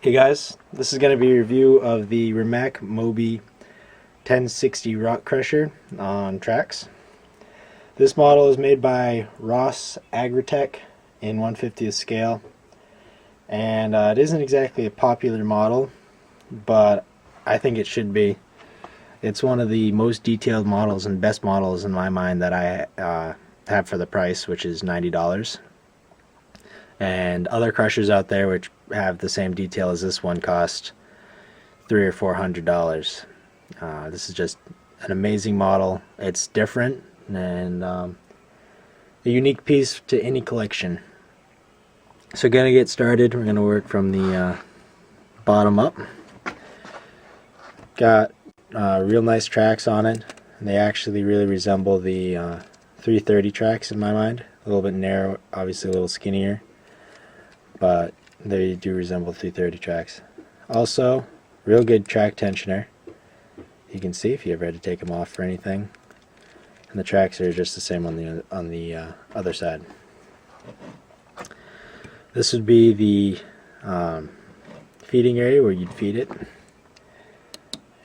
Hey guys, this is going to be a review of the Rimac Moby 1060 rock crusher on tracks. This model is made by Ross Agritech in 1/50th scale, and it isn't exactly a popular model, but I think it should be. It's one of the most detailed models and best models in my mind that I have for the price, which is $90. And other crushers out there which have the same detail as this one cost $300 or $400. This is just an amazing model. It's different and a unique piece to any collection. So gonna get started. We're gonna work from the bottom up. Got real nice tracks on it, and they actually really resemble the 330 tracks in my mind. A little bit narrow, obviously a little skinnier, but they do resemble 330 tracks. Also, real good track tensioner. You can see if you ever had to take them off for anything. And the tracks are just the same on the other side. This would be the feeding area where you'd feed it.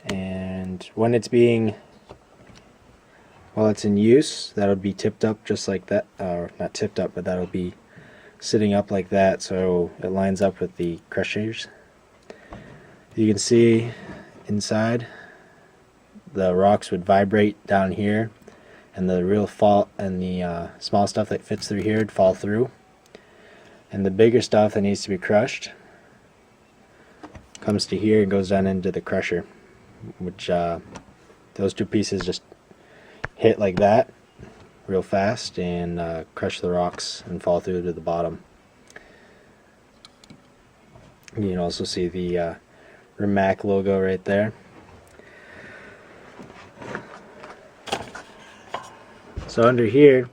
And when it's while it's in use, that'll be tipped up just like that, or not tipped up, but that'll be sitting up like that so it lines up with the crushers. You can see inside the rocks would vibrate down here, and the real fall and the small stuff that fits through here would fall through, and the bigger stuff that needs to be crushed comes to here and goes down into the crusher, which those two pieces just hit like that real fast and crush the rocks and fall through to the bottom. You can also see the Rimac logo right there. So under here,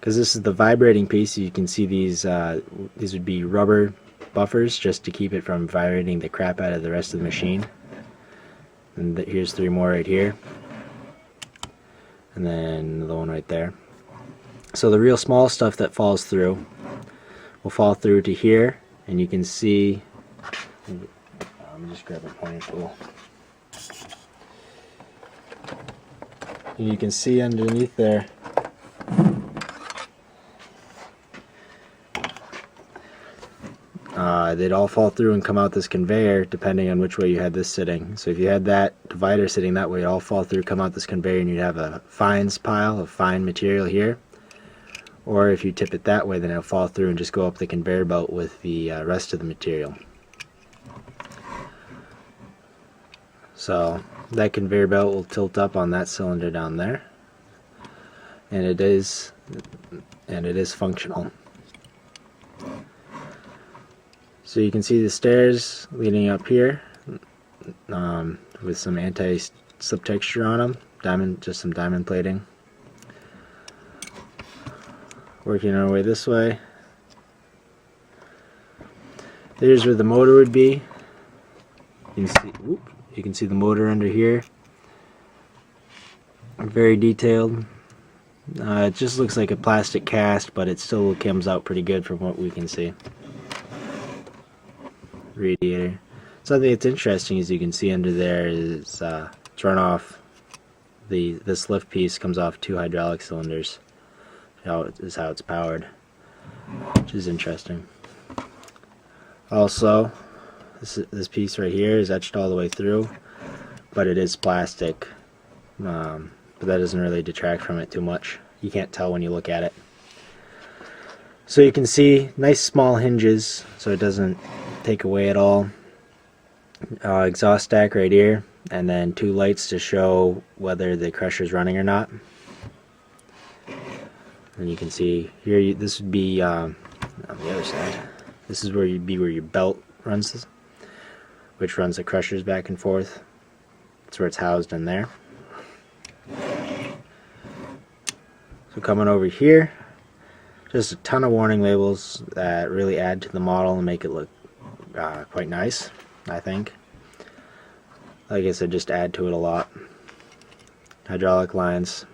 because this is the vibrating piece, you can see these would be rubber buffers just to keep it from vibrating the crap out of the rest of the machine. And here's three more right here, and then the one right there. So the real small stuff that falls through will fall through to here, and you can see, let me just grab a pointer tool, and you can see underneath there they'd all fall through and come out this conveyor depending on which way you had this sitting. So if you had that divider sitting that way, it'd all fall through, come out this conveyor, and you'd have a fines pile of fine material here. Or if you tip it that way, then it'll fall through and just go up the conveyor belt with the rest of the material. So that conveyor belt will tilt up on that cylinder down there, and it is functional. So you can see the stairs leading up here with some anti-slip texture on them, just some diamond plating. Working our way this way. There's where the motor would be. You can see the motor under here. Very detailed. It just looks like a plastic cast, but it still comes out pretty good from what we can see. Radiator. Something that's interesting, as you can see under there, is it's run off this lift piece comes off two hydraulic cylinders. Is how it's powered, which is interesting. Also, this piece right here is etched all the way through, but it is plastic, but that doesn't really detract from it too much. You can't tell when you look at it. So you can see nice small hinges, so it doesn't take away at all. Exhaust stack right here, and then two lights to show whether the crusher is running or not. And you can see here, this would be on the other side. This is where your belt runs, which runs the crushers back and forth. That's where it's housed in there. So coming over here, just a ton of warning labels that really add to the model and make it look quite nice, I think. Like I said, just add to it a lot. Hydraulic lines.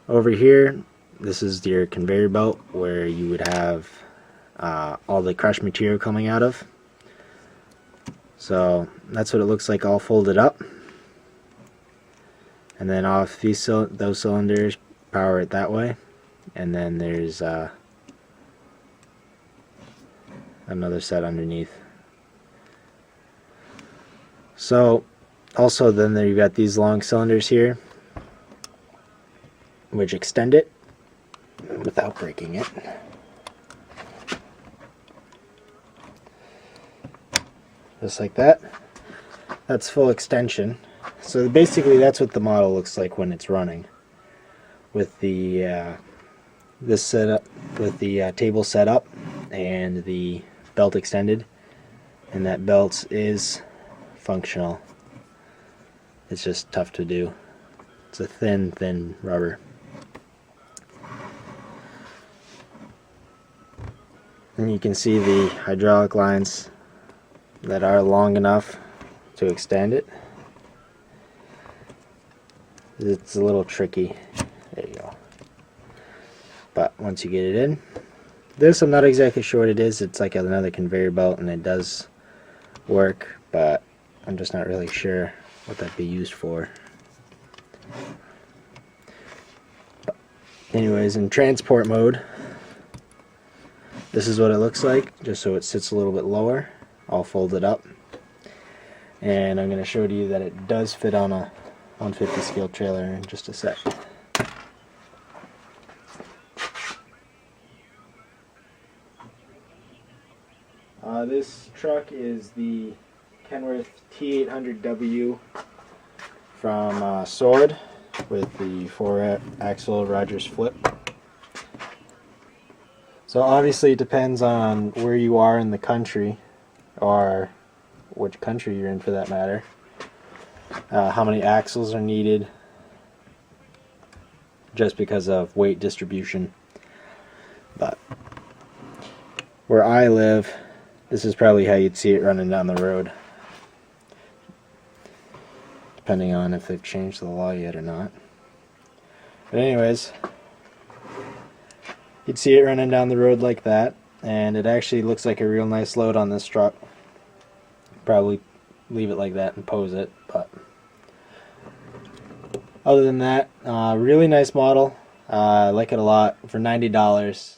Over here, this is your conveyor belt where you would have all the crushed material coming out of. So that's what it looks like all folded up. And then off those cylinders, power it that way. And then there's another set underneath. So also then there you've got these long cylinders here, which extend it without breaking it. Just like that. That's full extension. So basically that's what the model looks like when it's running, with the this setup, with the table set up and the belt extended, and that belt is functional. It's just tough to do. It's a thin rubber. And you can see the hydraulic lines that are long enough to extend it. It's a little tricky. There you go. But once you get it in, this I'm not exactly sure what it is. It's like another conveyor belt, and it does work, but I'm just not really sure what that'd be used for. But anyways, in transport mode, this is what it looks like, just so it sits a little bit lower, all folded up. And I'm going to show you that it does fit on a 150 scale trailer in just a sec. This truck is the Kenworth T800W from Sword with the 4-axle Rogers flip. So obviously it depends on where you are in the country, or which country you're in for that matter, how many axles are needed, just because of weight distribution. But where I live, this is probably how you'd see it running down the road, depending on if they've changed the law yet or not. But anyways, you'd see it running down the road like that, and it actually looks like a real nice load on this truck. Probably leave it like that and pose it, but other than that, really nice model. I like it a lot for $90.